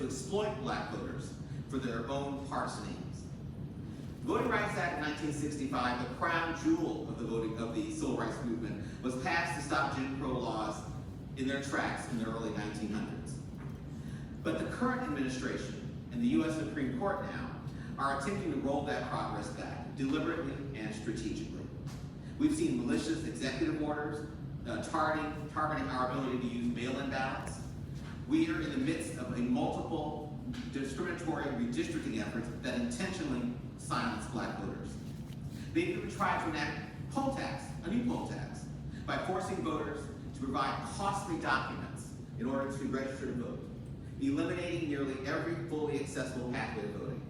to exploit black voters for their own partisan aims. The Voting Rights Act of 1965, the crown jewel of the civil rights movement, was passed to stop Jim Crow laws in their tracks in the early 1900s. But the current administration and the U.S. Supreme Court now are attempting to roll that progress back deliberately and strategically. We've seen malicious executive orders targeting our ability to use mail-in ballots. We are in the midst of a multiple discriminatory redistricting efforts that intentionally silence black voters. They've even tried to enact poll tax, a new poll tax, by forcing voters to provide costly documents in order to register to vote, eliminating nearly every fully accessible pathway to voting.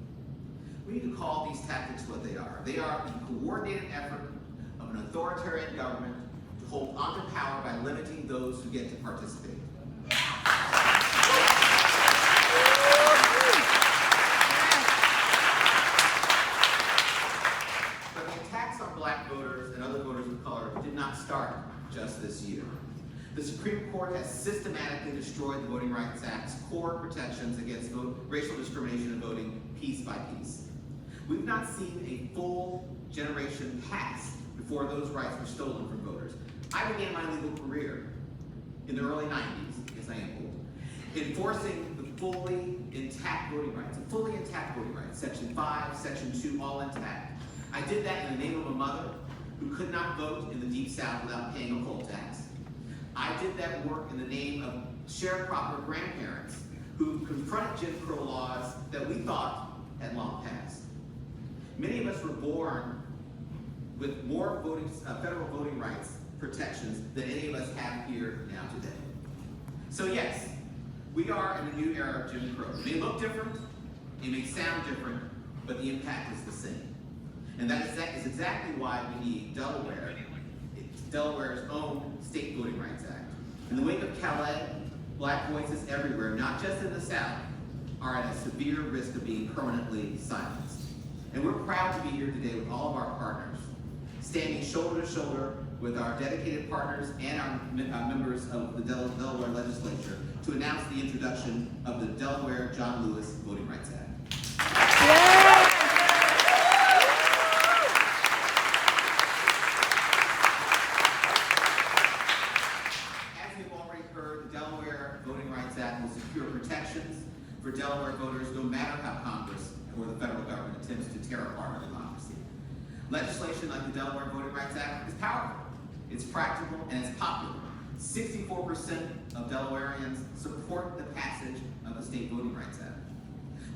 We need to call these tactics what they are. They are the coordinated effort of an authoritarian government to hold onto power by limiting those who get to participate. But the attacks on black voters and other voters of color did not start just this year. The Supreme Court has systematically destroyed the Voting Rights Act's core protections against racial discrimination in voting piece by piece. We've not seen a full generation pass before those rights were stolen from voters. I began my legal career in the early 90s, yes I am old, enforcing the fully intact voting rights, Section 5, Section 2, all intact. I did that in the name of a mother who could not vote in the Deep South without paying a poll tax. I did that work in the name of sharecropper grandparents who confronted Jim Crow laws that we thought had long passed. Many of us were born with more federal voting rights protections than any of us have here now today. So yes, we are in a new era of Jim Crow. It may look different, it may sound different, but the impact is the same. And that is exactly why we need Delaware's own state voting rights act. In the wake of Calais, black voices everywhere, not just in the South, are at a severe risk of being permanently silenced. And we're proud to be here today with all of our partners, standing shoulder to shoulder with our dedicated partners and our members of the Delaware legislature to announce the introduction of the Delaware John Lewis Voting Rights Act. As we've already heard, the Delaware Voting Rights Act will secure protections for Delaware voters no matter how Congress or the federal government attempts to tear apart our democracy. Legislation like the Delaware Voting Rights Act is powerful, it's practical, and it's popular. 64% of Delawareans support the passage of the State Voting Rights Act.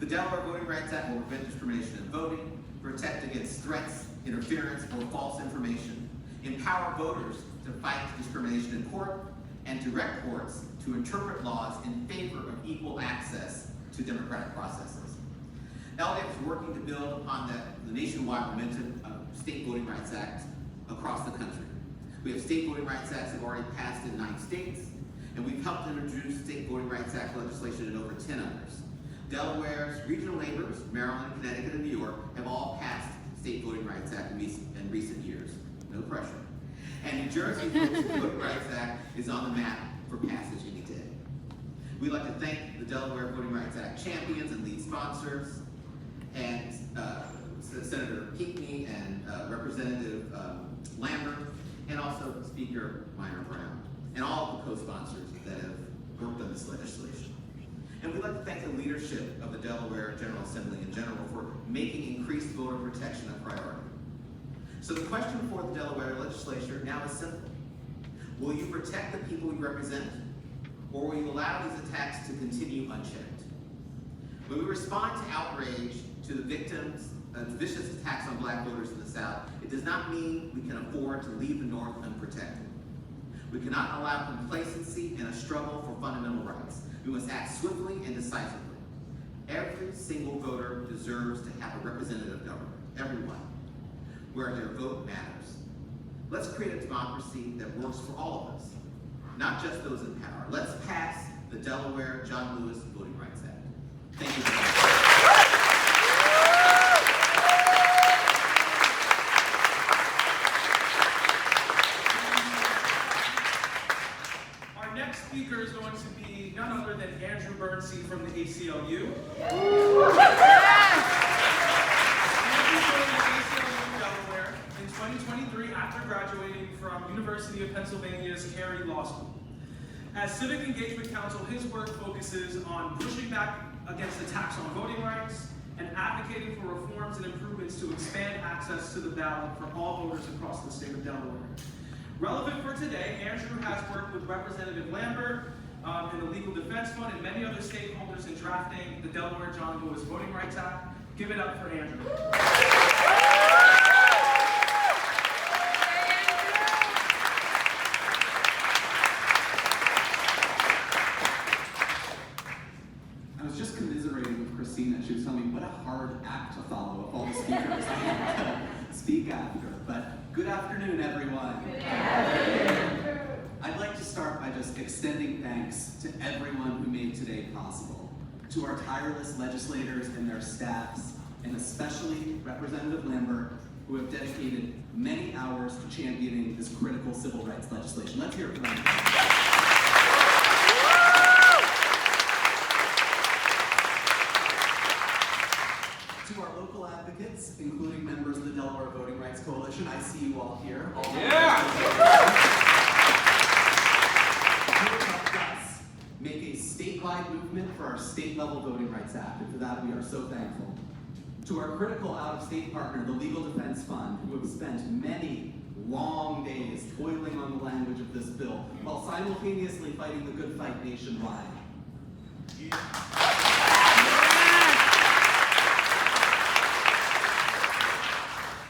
The Delaware Voting Rights Act will prevent discrimination in voting, protect against threats, interference, or false information, empower voters to fight discrimination in court, and direct courts to interpret laws in favor of equal access to democratic processes. LDAP is working to build upon the nationwide momentum of State Voting Rights Acts across the country. We have State Voting Rights Acts that have already passed in 9 states, and we've helped introduce State Voting Rights Act legislation in over 10 others. Delaware's regional neighbors, Maryland, Connecticut, and New York, have all passed State Voting Rights Act in recent years. No pressure. And New Jersey's Voting Rights Act is on the map for passage any day. We'd like to thank the Delaware Voting Rights Act champions and lead sponsors, and Senator Pinckney and Representative Lambert, and also Speaker Minor Brown, and all of the co-sponsors that have worked on this legislation. And we'd like to thank the leadership of the Delaware General Assembly in general for making increased voter protection a priority. So the question for the Delaware legislature now is simple. Will you protect the people you represent, or will you allow these attacks to continue unchecked? When we respond to outrage to the victims of vicious attacks on black voters in the South, it does not mean we can afford to leave the North unprotected. We cannot allow complacency in a struggle for fundamental rights. We must act swiftly and decisively. Every single voter deserves to have a representative government, everyone, where their vote matters. Let's create a democracy that works for all of us, not just those in power. Let's pass the Delaware John Lewis Voting Rights Act. Thank you very much. Our next speaker is going to be none other than Andrew Bernstein from the ACLU. about you? Delaware in 2023 after graduating from University of Pennsylvania's Carey Law School. As Civic Engagement Counsel, his work focuses on pushing back against attacks on voting rights and advocating for reforms and improvements to expand access to the ballot for all voters across the state of Delaware. Relevant for today, Andrew has worked with Representative Lambert and the Legal Defense Fund and many other stakeholders in drafting the Delaware John Lewis Voting Rights Act. Give it up for Andrew. I was just commiserating with Christina. She was telling me what a hard act to follow of all the speakers I have to speak after. But good afternoon, everyone. Good afternoon. I'd like to start by just extending thanks to everyone who made today possible. To our tireless legislators and their staffs, and especially Representative Lambert, who have dedicated many hours to championing this critical civil rights legislation. Let's hear it for them. To our local advocates, including members of the Delaware Voting Rights Coalition, I see you all here. Make a statewide movement for our state-level Voting Rights Act, and for that we are so thankful. To our critical out-of-state partner, the Legal Defense Fund, who have spent many long days toiling on the language of this bill, while simultaneously fighting the good fight nationwide.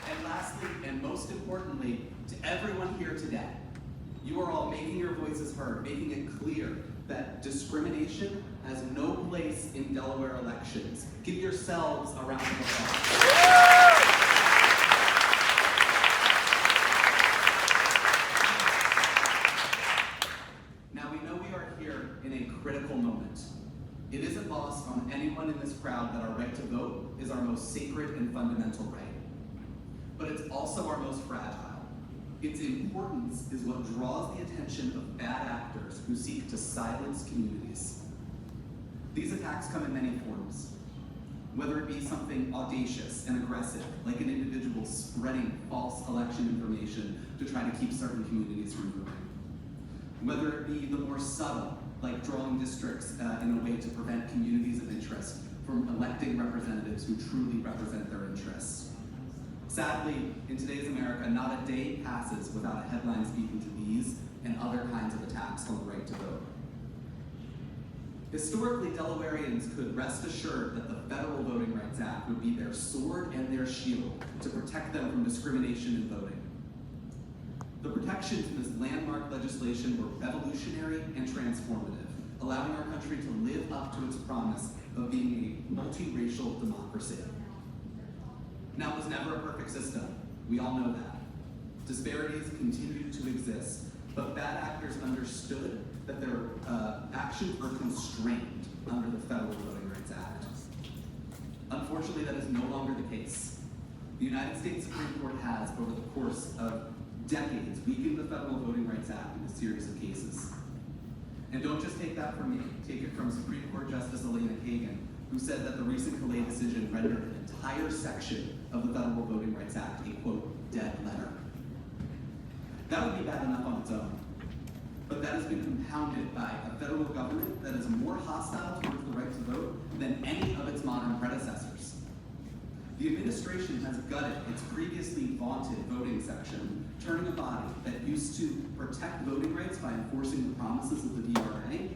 And lastly, and most importantly, to everyone here today, you are all making your voices heard, making it clear that discrimination has no place in Delaware elections. Give yourselves a round of applause. Now we know we are here in a critical moment. It isn't lost on anyone in this crowd that our right to vote is our most sacred and fundamental right. But it's also our most fragile. Its importance is what draws the attention of bad actors who seek to silence communities. These attacks come in many forms, whether it be something audacious and aggressive, like an individual spreading false election information to try to keep certain communities from voting, whether it be the more subtle, like drawing districts in a way to prevent communities of interest from electing representatives who truly represent their interests. Sadly, in today's America, not a day passes without a headline speaking to these and other kinds of attacks on the right to vote. Historically, Delawareans could rest assured that the Federal Voting Rights Act would be their sword and their shield to protect them from discrimination in voting. The protections in this landmark legislation were revolutionary and transformative, allowing our country to live up to its promise of being a multiracial democracy. Now, it was never a perfect system. We all know that. Disparities continue to exist, but bad actors understood that their actions are constrained under the Federal Voting Rights Act. Unfortunately, that is no longer the case. The United States Supreme Court has, over the course of decades, weakened the Federal Voting Rights Act in a series of cases. And don't just take that from me. Take it from Supreme Court Justice Elena Kagan, who said that the recent Calais decision rendered an entire section of the Federal Voting Rights Act a, quote, dead letter. That would be bad enough on its own, but that has been compounded by a federal government that is more hostile towards the right to vote than any of its modern predecessors. The administration has gutted its previously vaunted voting section, turning a body that used to protect voting rights by enforcing the promises of the VRA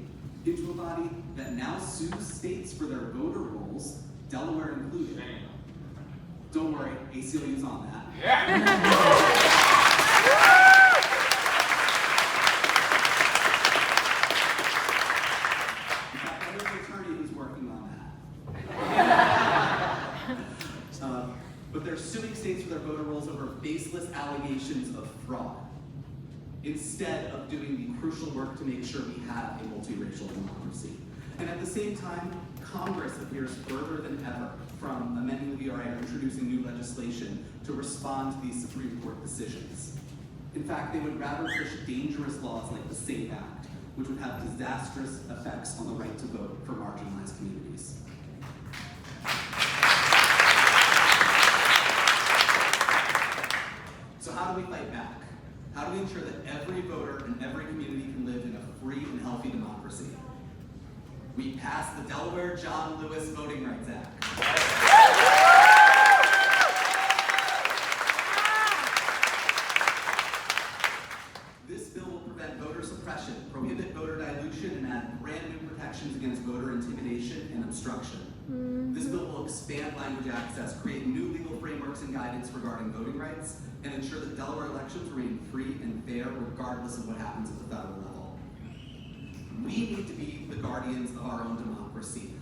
into a body that now sues states for their voter rolls, Delaware included. Don't worry, ACLU's on that. Yeah. In fact, there's an attorney who's working on that. But they're suing states for their voter rolls over baseless allegations of fraud, instead of doing the crucial work to make sure we have a multiracial democracy. And at the same time, Congress appears further than ever from amending the VRA or introducing new legislation to respond to these Supreme Court decisions. In fact, they would rather push dangerous laws like the SAFE Act, which would have disastrous effects on the right to vote for marginalized communities. We passed the Delaware John Lewis Voting Rights Act. This bill will prevent voter suppression, prohibit voter dilution, and add brand new protections against voter intimidation and obstruction. This bill will expand language access, create new legal frameworks and guidance regarding voting rights, and ensure that Delaware elections remain free and fair regardless of what happens at the federal level. We need to be the guardians of our own democracy.